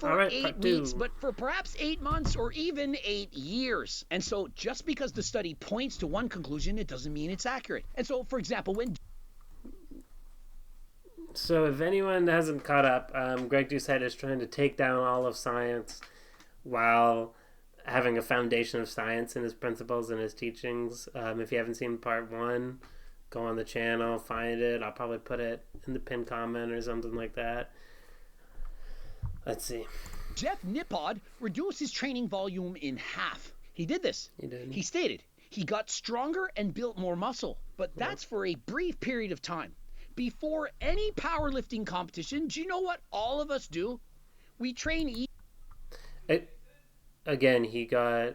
for All right, 8 weeks, but for perhaps 8 months or even 8 years. And so just because the study points to one conclusion, it doesn't mean it's accurate. And so, for example, when... So if anyone hasn't caught up, Greg Doucette is trying to take down all of science while having a foundation of science in his principles and his teachings. If you haven't seen part one, go on the channel, find it. I'll probably put it in the pinned comment or something like that. Let's see. Jeff Nippard reduced his training volume in half. He did this. He did. He stated he got stronger and built more muscle, but that's for a brief period of time. Before any powerlifting competition, do you know what all of us do? We train. Again, he got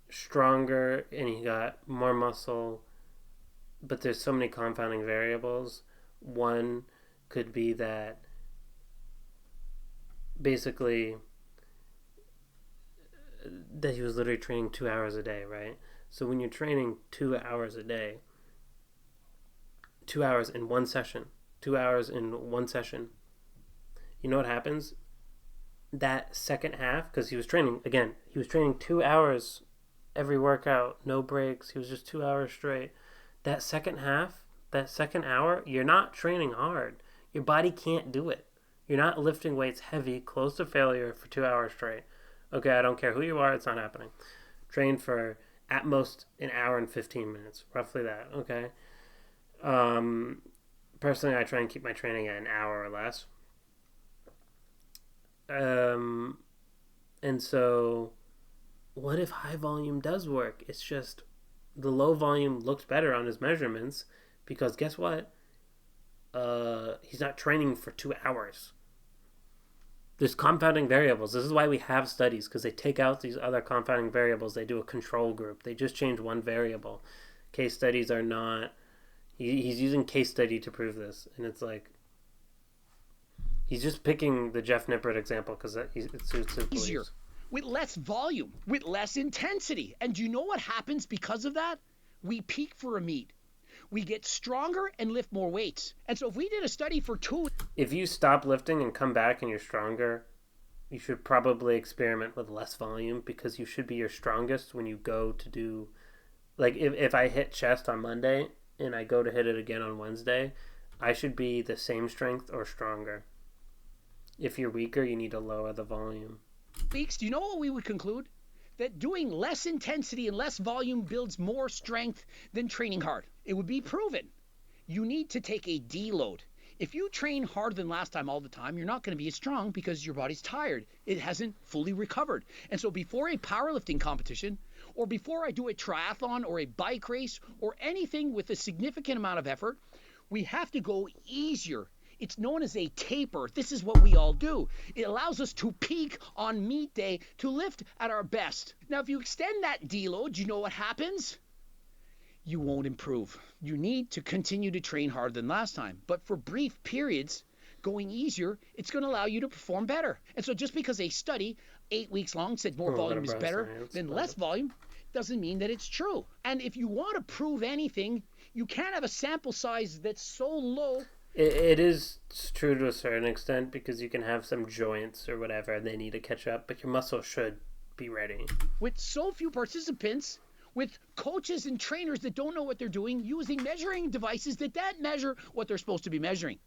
stronger and he got more muscle, but there's so many confounding variables. One could be that basically that he was literally training 2 hours a day, right? So when you're training 2 hours a day, 2 hours in one session, 2 hours in one session, you know what happens? That second half, because he was training 2 hours every workout, no breaks. He was just 2 hours straight. That second half, that second hour, you're not training hard. Your body can't do it. You're not lifting weights heavy, close to failure for 2 hours straight. Okay, I don't care who you are, it's not happening. Train for at most an hour and 15 minutes, roughly that, okay? Personally, I try and keep my training at an hour or less. And so what if high volume does work? It's just the low volume looks better on his measurements because guess what? He's not training for 2 hours. There's confounding variables. This is why we have studies, because they take out these other confounding variables. They do a control group. They just change one variable. Case studies are not... He's using case study to prove this. And it's like... He's just picking the Jeff Nippard example because it suits his beliefs. Easier, with less volume, with less intensity. And do you know what happens because of that? We peak for a meet. We get stronger and lift more weights. And so if we did a study for 2... If you stop lifting and come back and you're stronger, you should probably experiment with less volume because you should be your strongest when you go to do... Like, if I hit chest on Monday and I go to hit it again on Wednesday, I should be the same strength or stronger. If you're weaker, you need to lower the volume. Weeks, do you know what we would conclude? That doing less intensity and less volume builds more strength than training hard. It would be proven. You need to take a deload. If you train harder than last time all the time, you're not going to be as strong because your body's tired. It hasn't fully recovered. And so before a powerlifting competition, or before I do a triathlon or a bike race or anything with a significant amount of effort, we have to go easier. It's known as a taper. This is what we all do. It allows us to peak on meet day to lift at our best. Now, if you extend that deload, you know what happens? You won't improve. You need to continue to train harder than last time. But for brief periods, going easier, it's going to allow you to perform better. And so just because a study 8 weeks long said more volume is better than less volume, doesn't mean that it's true. And if you want to prove anything, you can't have a sample size that's so low. It is true to a certain extent because you can have some joints or whatever and they need to catch up, but your muscle should be ready. With so few participants, with coaches and trainers that don't know what they're doing, using measuring devices that measure what they're supposed to be measuring.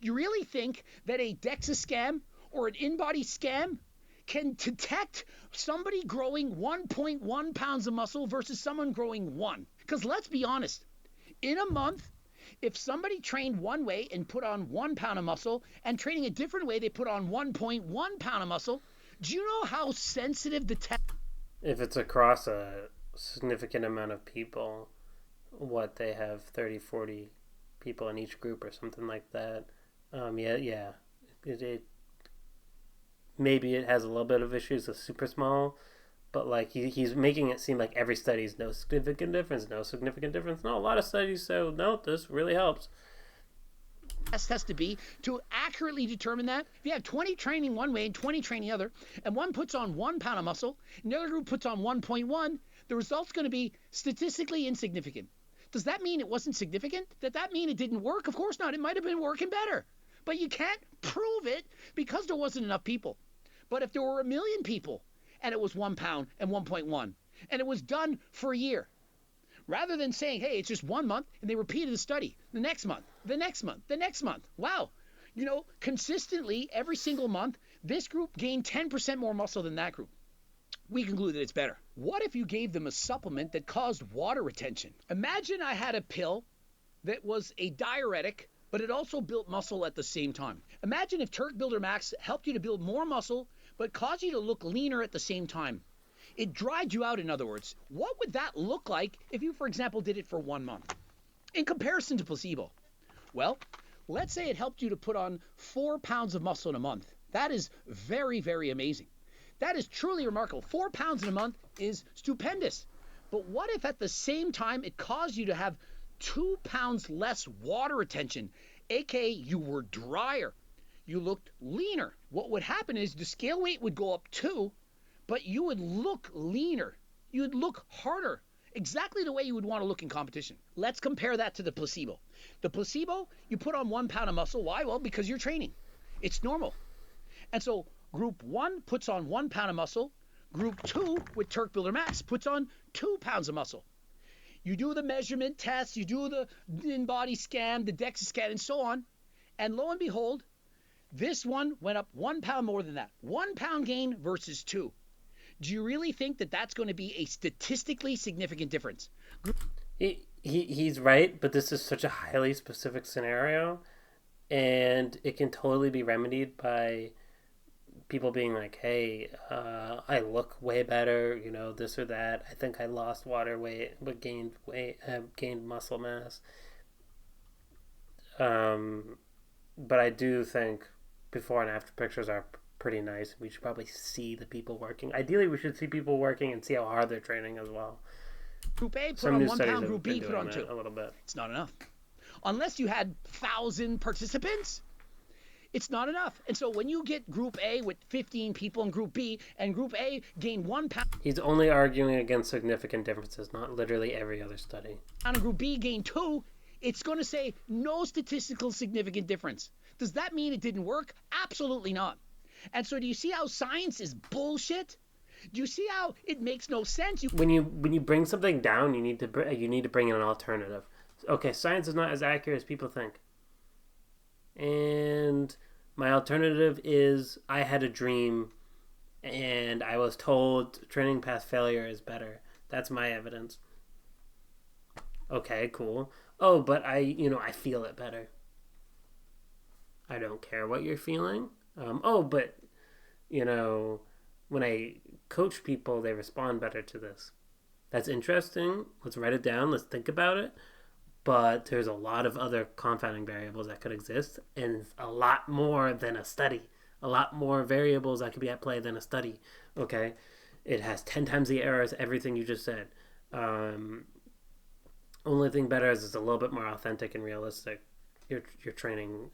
You really think that a DEXA scan or an in-body scan can detect somebody growing 1.1 pounds of muscle versus someone growing 1? Because let's be honest, in a month, if somebody trained one way and put on 1 pound of muscle and training a different way, they put on 1.1 pound of muscle, do you know how sensitive the test... If it's across a significant amount of people, what they have 30, 40 people in each group or something like that. Maybe it has a little bit of issues with super small, but like he's making it seem like every study is no significant difference. No, a lot of studies say, no, this really helps. Has to be to accurately determine that. If you have 20 training one way and 20 training the other, and one puts on 1 pound of muscle, and the other group puts on 1.1, the result's going to be statistically insignificant. Does that mean it wasn't significant? Does that mean it didn't work? Of course not. It might have been working better. But you can't prove it because there wasn't enough people. But if there were 1,000,000 people and it was 1 pound and 1.1 and it was done for a year, rather than saying, hey, it's just 1 month, and they repeated the study the next month, the next month, the next month. Wow. Consistently every single month, this group gained 10% more muscle than that group. We conclude that it's better. What if you gave them a supplement that caused water retention? Imagine I had a pill that was a diuretic, but it also built muscle at the same time. Imagine if Turk Builder Max helped you to build more muscle, but caused you to look leaner at the same time. It dried you out, in other words. What would that look like if you, for example, did it for 1 month? In comparison to placebo. Well, let's say it helped you to put on 4 pounds of muscle in a month. That is very, very amazing. That is truly remarkable. 4 pounds in a month is stupendous. But what if at the same time it caused you to have 2 pounds less water retention, aka you were drier, you looked leaner? What would happen is the scale weight would go up too, but you would look leaner. You would look harder, exactly the way you would want to look in competition. Let's compare that to the placebo. The placebo, you put on 1 pound of muscle. Why? Well, because you're training. It's normal. And so group 1 puts on 1 pound of muscle. Group 2 with Turk Builder Max puts on 2 pounds of muscle. You do the measurement tests, you do the in-body scan, the DEXA scan, and so on. And lo and behold, this one went up 1 pound more than that. 1 pound gain versus 2. Do you really think that that's going to be a statistically significant difference? He's right, but this is such a highly specific scenario, and it can totally be remedied by people being like, hey, I look way better, this or that. I think I lost water weight, but gained muscle mass. But I do think before and after pictures are pretty nice. We should probably see the people working. Ideally, we should see people working and see how hard they're training as well. Group A put on 1 pound, Group B put on 2. A little bit. It's not enough. Unless you had 1,000 participants, it's not enough. And so when you get Group A with 15 people and Group B, and Group A gain 1 pound. He's only arguing against significant differences, not literally every other study. And Group B gained 2, it's going to say no statistical significant difference. Does that mean it didn't work? Absolutely not. And so do you see how science is bullshit? Do you see how it makes no sense? When you bring something down, you need to bring in an alternative. Okay, science is not as accurate as people think. And my alternative is I had a dream and I was told training past failure is better. That's my evidence. Okay, cool. Oh, but I feel it better. I don't care what you're feeling. But when I coach people, they respond better to this. That's interesting. Let's write it down. Let's think about it. But there's a lot of other confounding variables that could exist, and a lot more than a study. A lot more variables that could be at play than a study. Okay? It has 10 times the errors, everything you just said. Only thing better is it's a little bit more authentic and realistic. You're training,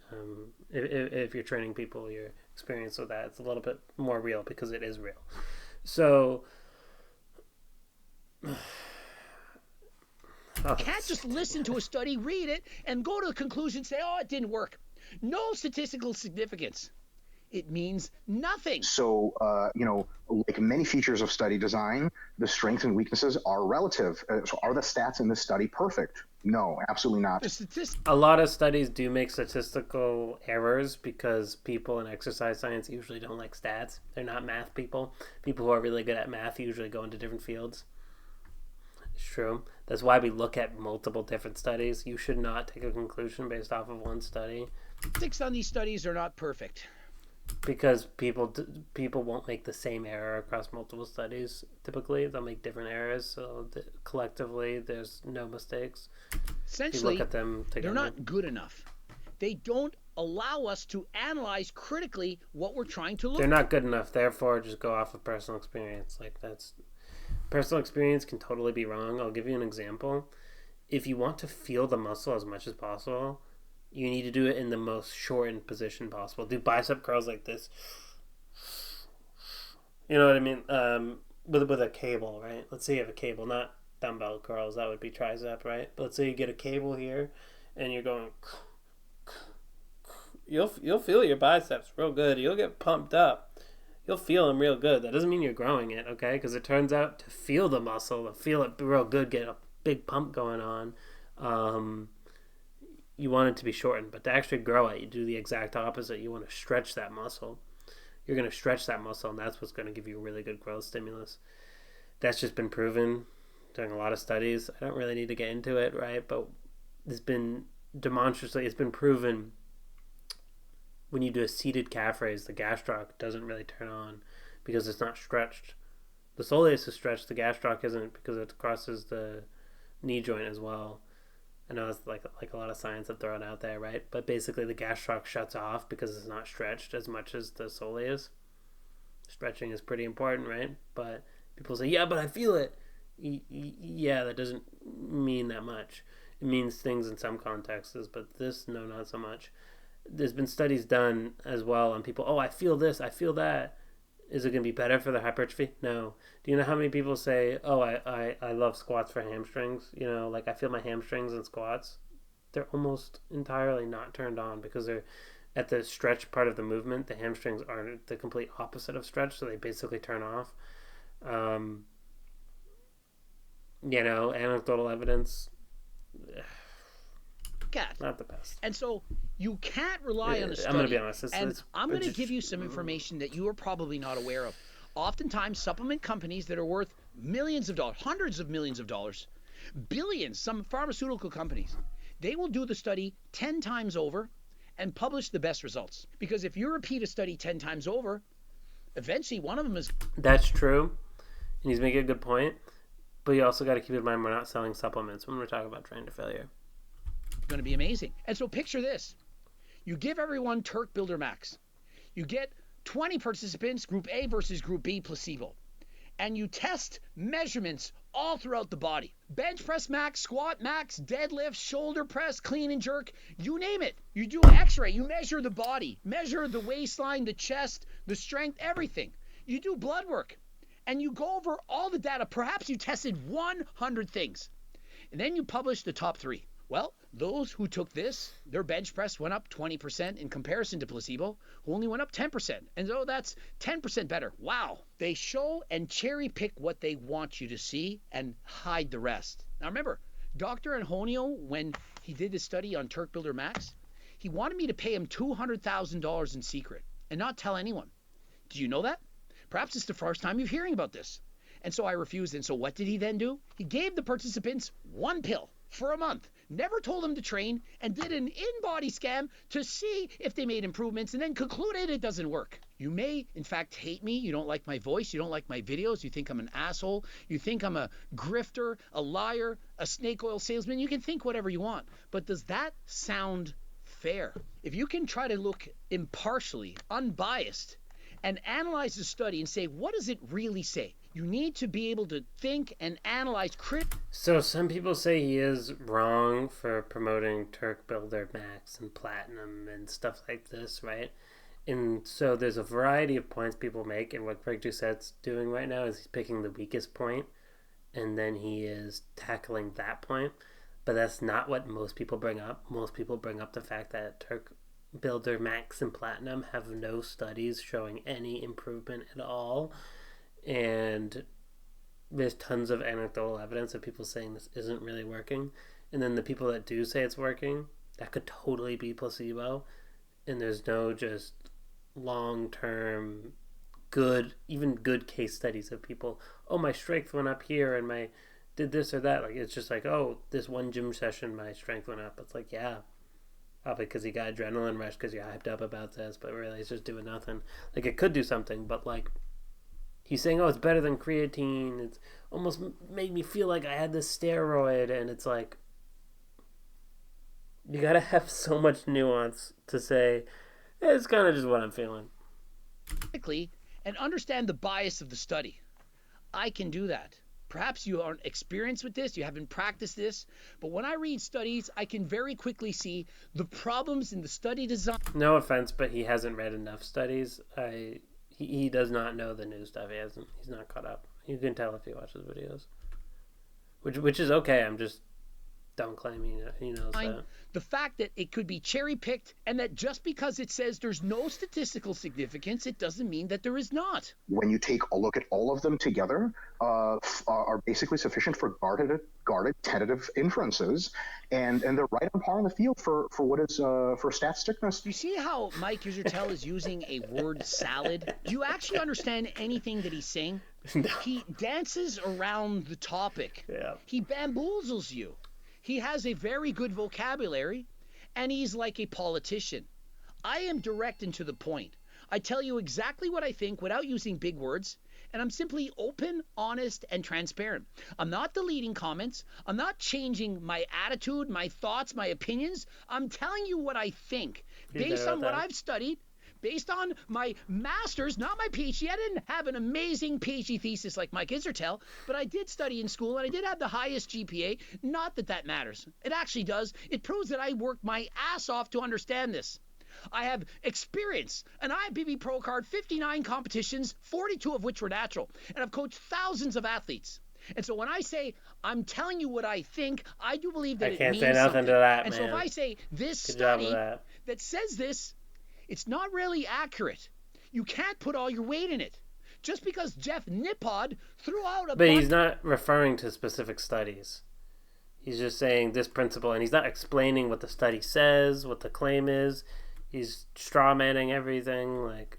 if you're training people, your experience with that, it's a little bit more real because it is real. So, you can't just listen to a study, read it, and go to a conclusion and say, oh, it didn't work. No statistical significance. It means nothing. So, like many features of study design, the strengths and weaknesses are relative. So are the stats in this study perfect? No, absolutely not. A lot of studies do make statistical errors because people in exercise science usually don't like stats. They're not math people. People who are really good at math usually go into different fields. It's true. That's why we look at multiple different studies. You should not take a conclusion based off of one study. Statistics on these studies are not perfect. Because people won't make the same error across multiple studies. Typically, they'll make different errors. So collectively, there's no mistakes. Essentially, look at them together. They're not good enough. They don't allow us to analyze critically what we're trying to look. They're not good enough. Therefore, just go off of personal experience. Personal experience can totally be wrong. I'll give you an example. If you want to feel the muscle as much as possible, you need to do it in the most shortened position possible. Do bicep curls like this. You know what I mean? With a cable, right? Let's say you have a cable, not dumbbell curls. That would be tricep, right? But let's say you get a cable here, and you're going you'll feel your biceps real good. You'll get pumped up. You'll feel them real good. That doesn't mean you're growing it, okay? Because it turns out to feel the muscle, to feel it real good, get a big pump going on, you want it to be shortened. But to actually grow it, you do the exact opposite. You want to stretch that muscle. You're going to stretch that muscle, and that's what's going to give you a really good growth stimulus. That's just been proven during a lot of studies. I don't really need to get into it, right? But it's been demonstrably, it's been proven when you do a seated calf raise, the gastroc doesn't really turn on because it's not stretched. The soleus is stretched, the gastroc isn't because it crosses the knee joint as well. I know it's like a lot of science I've thrown out there, right? But basically the gastroc shuts off because it's not stretched as much as the soleus. Stretching is pretty important, right? But people say, yeah, but I feel it. Yeah, that doesn't mean that much. It means things in some contexts, but this, no, not so much. There's been studies done as well on people, oh, I feel this, I feel that. Is it going to be better for the hypertrophy? No. Do you know how many people say, oh, I love squats for hamstrings? You know, like I feel my hamstrings in squats. They're almost entirely not turned on because they're at the stretch part of the movement. The hamstrings are the complete opposite of stretch, so they basically turn off. You know, anecdotal evidence, not the best. And so you can't rely on a study. I'm going to be honest. I'm going to give you some information that you are probably not aware of. Oftentimes, supplement companies that are worth millions of dollars, hundreds of millions of dollars, billions, some pharmaceutical companies, they will do the study 10 times over and publish the best results. Because if you repeat a study 10 times over, eventually one of them is... That's true. And he's making a good point. But you also got to keep in mind we're not selling supplements when we're talking about Train to Failure. Going to be amazing. And so picture this. You give everyone Turk Builder Max. You get 20 participants, Group A versus Group B placebo. And you test measurements all throughout the body. Bench press max, squat max, deadlift, shoulder press, clean and jerk, you name it. You do an x-ray. You measure the body. Measure the waistline, the chest, the strength, everything. You do blood work. And you go over all the data. Perhaps you tested 100 things. And then you publish the top 3. Well, those who took this, their bench press went up 20% in comparison to placebo, who only went up 10%. And so that's 10% better. Wow. They show and cherry pick what they want you to see and hide the rest. Now remember, Dr. Antonio, when he did the study on Turk Builder Max, he wanted me to pay him $200,000 in secret and not tell anyone. Do you know that? Perhaps it's the first time you're hearing about this. And so I refused. And so what did he then do? He gave the participants one pill for a month, never told them to train, and did an in-body scan to see if they made improvements, and then concluded it doesn't work. You may, in fact, hate me. You don't like my voice. You don't like my videos. You think I'm an asshole. You think I'm a grifter, a liar, a snake oil salesman. You can think whatever you want. But does that sound fair? If you can try to look impartially, unbiased, and analyze the study and say, what does it really say? You need to be able to think and analyze So some people say he is wrong for promoting Turk Builder Max and Platinum and stuff like this, right? And so there's a variety of points people make, and what Greg Doucette's doing right now is he's picking the weakest point, and then he is tackling that point. But that's not what most people bring up. Most people bring up the fact that Turk Builder Max and Platinum have no studies showing any improvement at all. And there's tons of anecdotal evidence of people saying this isn't really working. And then the people that do say it's working, that could totally be placebo. And there's no just long-term good, even good case studies of people, oh, my strength went up here and my did this or that. Like, it's just like, oh, this one gym session, my strength went up. It's like, yeah, probably because you got adrenaline rush because you're hyped up about this, but really it's just doing nothing. Like, it could do something, but like, he's saying, oh, it's better than creatine. It's almost made me feel like I had this steroid. And it's like, you got to have so much nuance to say, it's kind of just what I'm feeling. And understand the bias of the study. I can do that. Perhaps you aren't experienced with this, you haven't practiced this, but when I read studies, I can very quickly see the problems in the study design. No offense, but he hasn't read enough studies. He does not know the new stuff. He's not caught up. You can tell if he watches videos, which is okay. I'm just Don't claim he knows that. The fact that it could be cherry picked and that just because it says there's no statistical significance, it doesn't mean that there is not. When you take a look at all of them together, are basically sufficient for guarded tentative inferences, and they're right on par in the field for what is for stat stickness. You see how Mike Usertel is using a word salad? Do you actually understand anything that he's saying? No. He dances around the topic. Yeah. He bamboozles you. He has a very good vocabulary, and he's like a politician. I am direct and to the point. I tell you exactly what I think without using big words, and I'm simply open, honest, and transparent. I'm not deleting comments. I'm not changing my attitude, my thoughts, my opinions. I'm telling you what I think based on what I've studied, based on my master's, not my PhD. I didn't have an amazing PhD thesis like Mike Isertel, but I did study in school, and I did have the highest GPA. Not that that matters. It actually does. It proves that I worked my ass off to understand this. I have experience, an IFBB Pro card, 59 competitions, 42 of which were natural, and I've coached thousands of athletes. And so when I say I'm telling you what I think, I do believe that it means something. I can't say nothing to that, and man. so if I say this Good job study of that. that says this, it's not really accurate. You can't put all your weight in it. Just because Jeff Nippod threw out a But he's not referring to specific studies. He's just saying this principle, and he's not explaining what the study says, what the claim is. He's strawmanning everything, like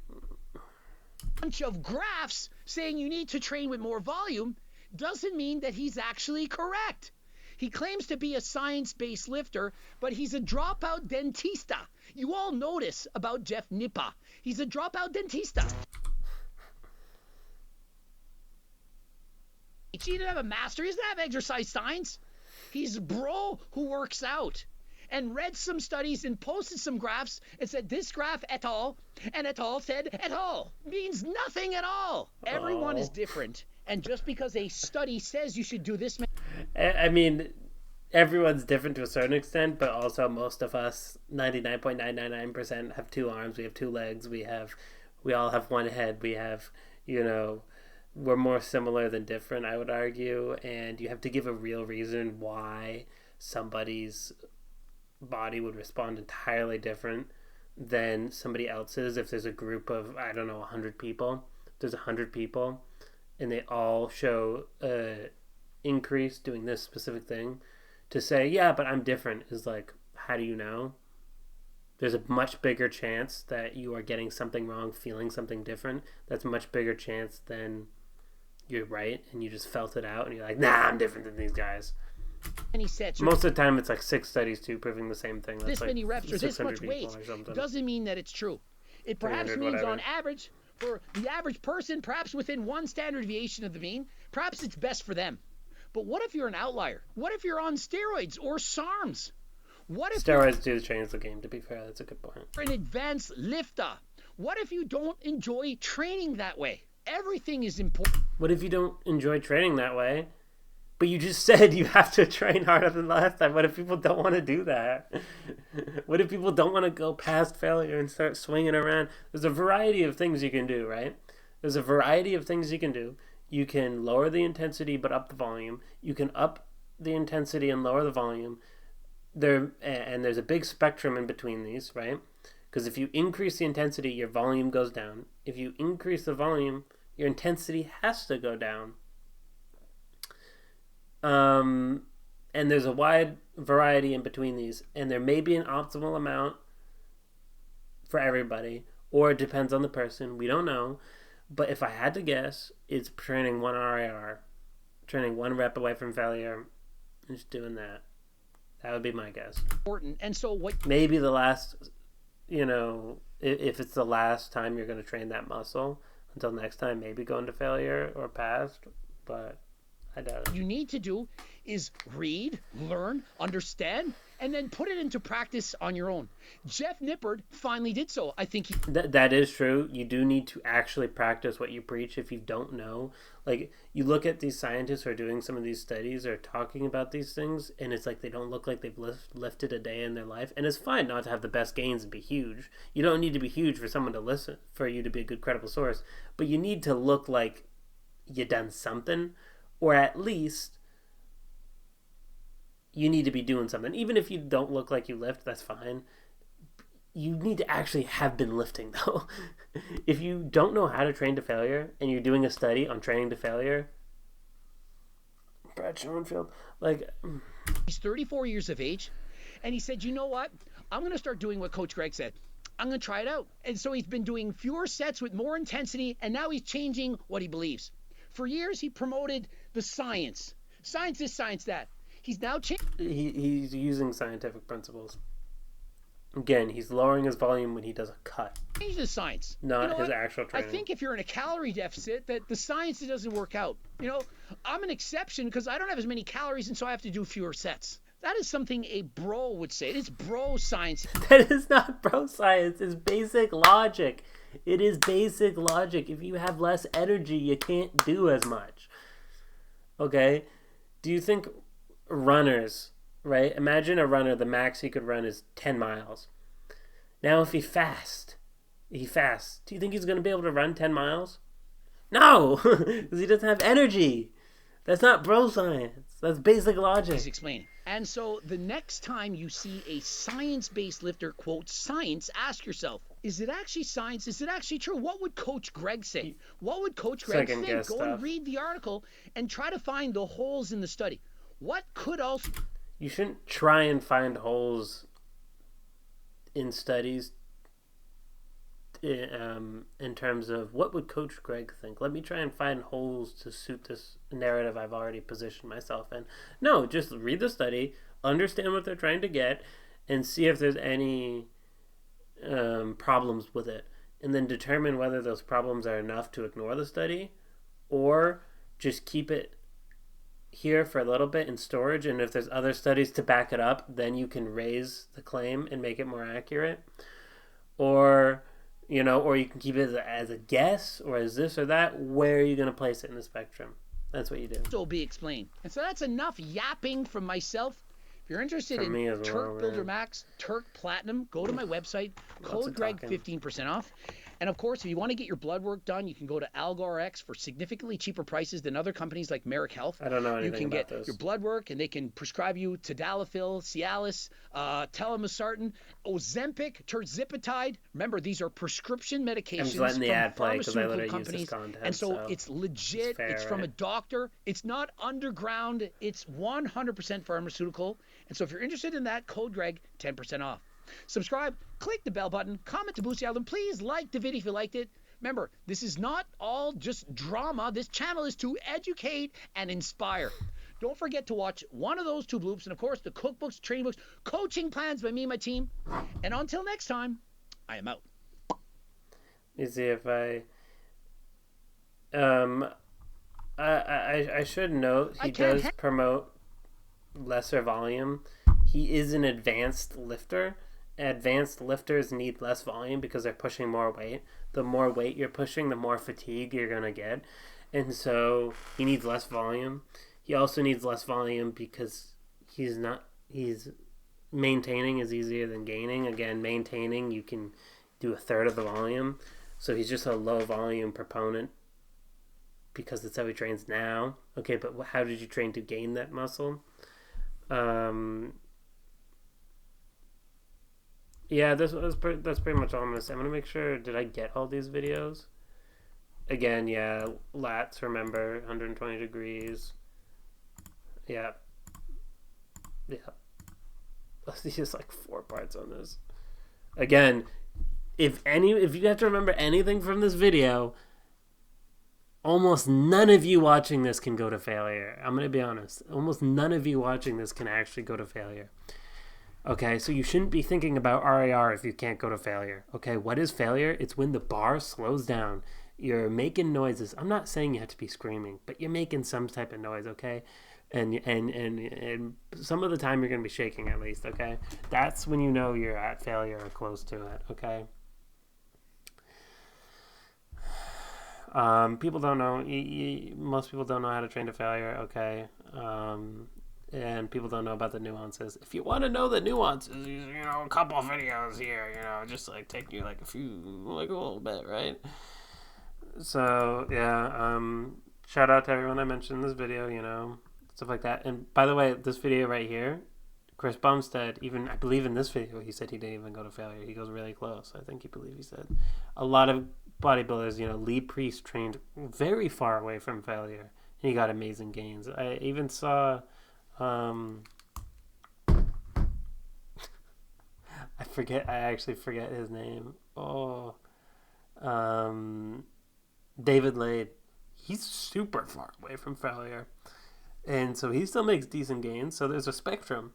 bunch of graphs saying you need to train with more volume doesn't mean that he's actually correct. He claims to be a science-based lifter, but he's a dropout dentista. You all notice about Jeff Nippod. He's a dropout dentista. He didn't have a master. He doesn't have exercise science. He's a bro who works out and read some studies and posted some graphs and said this graph et al. And et al. Said et al. Means nothing at all. Everyone is different. And just because a study says you should do this... I mean, everyone's different to a certain extent, but also most of us, 99.999%, have two arms, we have two legs, we all have one head, we have, we're more similar than different, I would argue, and you have to give a real reason why somebody's body would respond entirely different than somebody else's. If there's a group of 100 people, there's 100 people and they all show increase doing this specific thing, to say yeah but I'm different is like, how do you know? There's a much bigger chance that you are getting something wrong, feeling something different. That's a much bigger chance than you're right and you just felt it out and you're like, nah, I'm different than these guys. Many sets. Most of the time it's like 6 studies too proving the same thing. That's this like many reps or this much weight doesn't mean that it's true. It perhaps means whatever. On average, for the average person, perhaps within one standard deviation of the mean, perhaps it's best for them. But what if you're an outlier? What if you're on steroids or SARMs? What if steroids do change the game, to be fair? That's a good point. You're an advanced lifter. What if you don't enjoy training that way? Everything is important. What if you don't enjoy training that way? But you just said you have to train harder than last time. What if people don't want to do that? What if people don't want to go past failure and start swinging around? There's a variety of things you can do, right? There's a variety of things you can do. You can lower the intensity but up the volume. You can up the intensity and lower the volume. There's a big spectrum in between these, right? Because if you increase the intensity, your volume goes down. If you increase the volume, your intensity has to go down. And there's a wide variety in between these, and there may be an optimal amount for everybody, or it depends on the person. We don't know. But if I had to guess, it's training one RIR, training one rep away from failure, and just doing that. That would be my guess. Important. And so what? Maybe the last, if it's the last time you're going to train that muscle, until next time, maybe go into failure or past, but I doubt it. You need to do is read, learn, understand, and then put it into practice on your own. Jeff Nippard finally did so. I think that is true. You do need to actually practice what you preach if you don't know. Like, you look at these scientists who are doing some of these studies or talking about these things, and it's like they don't look like they've lifted a day in their life. And it's fine not to have the best gains and be huge. You don't need to be huge for someone to listen, for you to be a good, credible source. But you need to look like you done something, or at least you need to be doing something. Even if you don't look like you lift, that's fine. You need to actually have been lifting, though. If you don't know how to train to failure and you're doing a study on training to failure, Brad Schoenfield, like... He's 34 years of age, and he said, you know what? I'm going to start doing what Coach Greg said. I'm going to try it out. And so he's been doing fewer sets with more intensity, and now he's changing what he believes. For years, he promoted the science. Science this, science that. He's now changing. He's using scientific principles. Again, he's lowering his volume when he does a cut. Change the science. Not his actual I training. think if you're in a calorie deficit, that the science doesn't work out. I'm an exception because I don't have as many calories, and so I have to do fewer sets. That is something a bro would say. It is bro science. That is not bro science. It's basic logic. It is basic logic. If you have less energy, you can't do as much. Okay? Do you think runners, right? Imagine a runner, the max he could run is 10 miles. Now if he fasts. Do you think he's going to be able to run 10 miles? No! Because he doesn't have energy. That's not bro science. That's basic logic. He's explaining. And so the next time you see a science-based lifter quote science, ask yourself, is it actually science? Is it actually true? What would Coach Greg say? What would Coach Greg think? Go stuff. and read the article and try to find the holes in the study. What could also... You shouldn't try and find holes in studies in terms of what would Coach Greg think. Let me try and find holes to suit this narrative I've already positioned myself in. No, just read the study, understand what they're trying to get, and see if there's any problems with it, and then determine whether those problems are enough to ignore the study or just keep it here for a little bit in storage, and if there's other studies to back it up, then you can raise the claim and make it more accurate. Or you can keep it as a guess or as this or that. Where are you going to place it in the spectrum? That's what you do. So be explained. And so that's enough yapping from myself. If you're interested in Turk Builder Max, Turk Platinum, go to my website, code Greg 15% off. And of course, if you want to get your blood work done, you can go to AlgaRx for significantly cheaper prices than other companies like Merrick Health. I don't know anything about those. You can get your blood work, and they can prescribe you Tadalafil, Cialis, Telmisartan, Ozempic, Tirzepatide. Remember, these are prescription medications. I'm just letting the ad play because I literally use this content. And so it's legit. It's from a doctor. It's not underground. It's 100% pharmaceutical. And so if you're interested in that, code Greg, 10% off. Subscribe, click the bell button, comment to boost the album. Please like the video if you liked it. Remember, this is not all just drama. This channel is to educate and inspire. Don't forget to watch one of those two bloops, and of course the cookbooks, training books, coaching plans by me and my team. And until next time, I am out. Let me see if I should note he does promote lesser volume. He is an advanced lifter. Advanced lifters need less volume because they're pushing more weight. The more weight you're pushing, the more fatigue you're going to get. And so he needs less volume. He also needs less volume because he's maintaining is easier than gaining. Again, maintaining, you can do a third of the volume. So he's just a low volume proponent because that's how he trains now. Okay, but how did you train to gain that muscle? Yeah, that's pretty much all I'm going to say. I'm going to make sure, did I get all these videos? Again, yeah, lats, remember, 120 degrees. Yeah. There's like 4 parts on this. Again, if you have to remember anything from this video, almost none of you watching this can go to failure. I'm going to be honest. Almost none of you watching this can actually go to failure. Okay, so you shouldn't be thinking about RAR if you can't go to failure. Okay, what is failure? It's when the bar slows down. You're making noises. I'm not saying you have to be screaming, but you're making some type of noise, okay? And some of the time you're going to be shaking at least, okay? That's when you know you're at failure or close to it, okay? People don't know. Most people don't know how to train to failure, okay? And people don't know about the nuances. If you want to know the nuances, a couple videos here, just like take you like a little bit, right? So yeah, shout out to everyone I mentioned in this video. stuff like that. And by the way, this video right here, Chris Bumstead, even I believe in this video, he said he didn't even go to failure. He goes really close. I think he said. A lot of bodybuilders, Lee Priest trained very far away from failure. He got amazing gains. I even saw, I actually forget his name. Oh, David Lade. He's super far away from failure. And so he still makes decent gains. So there's a spectrum.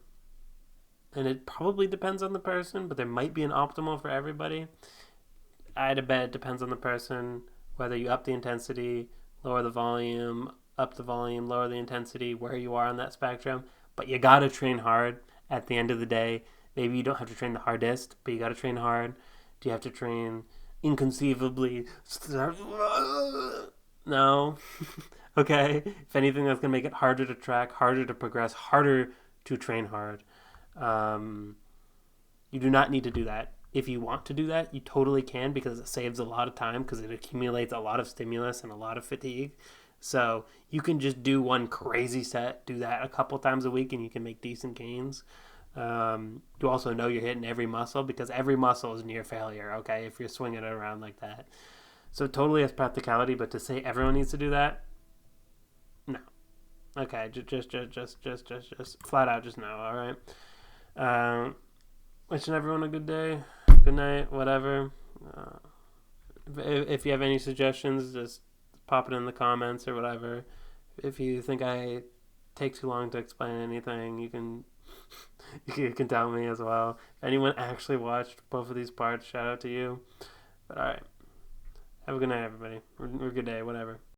And it probably depends on the person, but there might be an optimal for everybody. I'd bet it depends on the person, whether you up the intensity, lower the volume, up the volume, lower the intensity, where you are on that spectrum. But you got to train hard at the end of the day. Maybe you don't have to train the hardest, but you got to train hard. Do you have to train inconceivably? No. Okay. If anything, that's going to make it harder to track, harder to progress, harder to train hard. You do not need to do that. If you want to do that, you totally can, because it saves a lot of time, because it accumulates a lot of stimulus and a lot of fatigue. So you can just do one crazy set, do that a couple times a week, and you can make decent gains. You also know you're hitting every muscle, because every muscle is near failure, okay, if you're swinging it around like that. So totally has practicality, but to say everyone needs to do that, no. Okay, just flat out, just no, all right? Wishing everyone a good day, good night, whatever. If you have any suggestions, just pop it in the comments or whatever. If you think I take too long to explain anything, you can tell me as well. If anyone actually watched both of these parts, shout out to you. But all right, have a good night, everybody, or good day, whatever.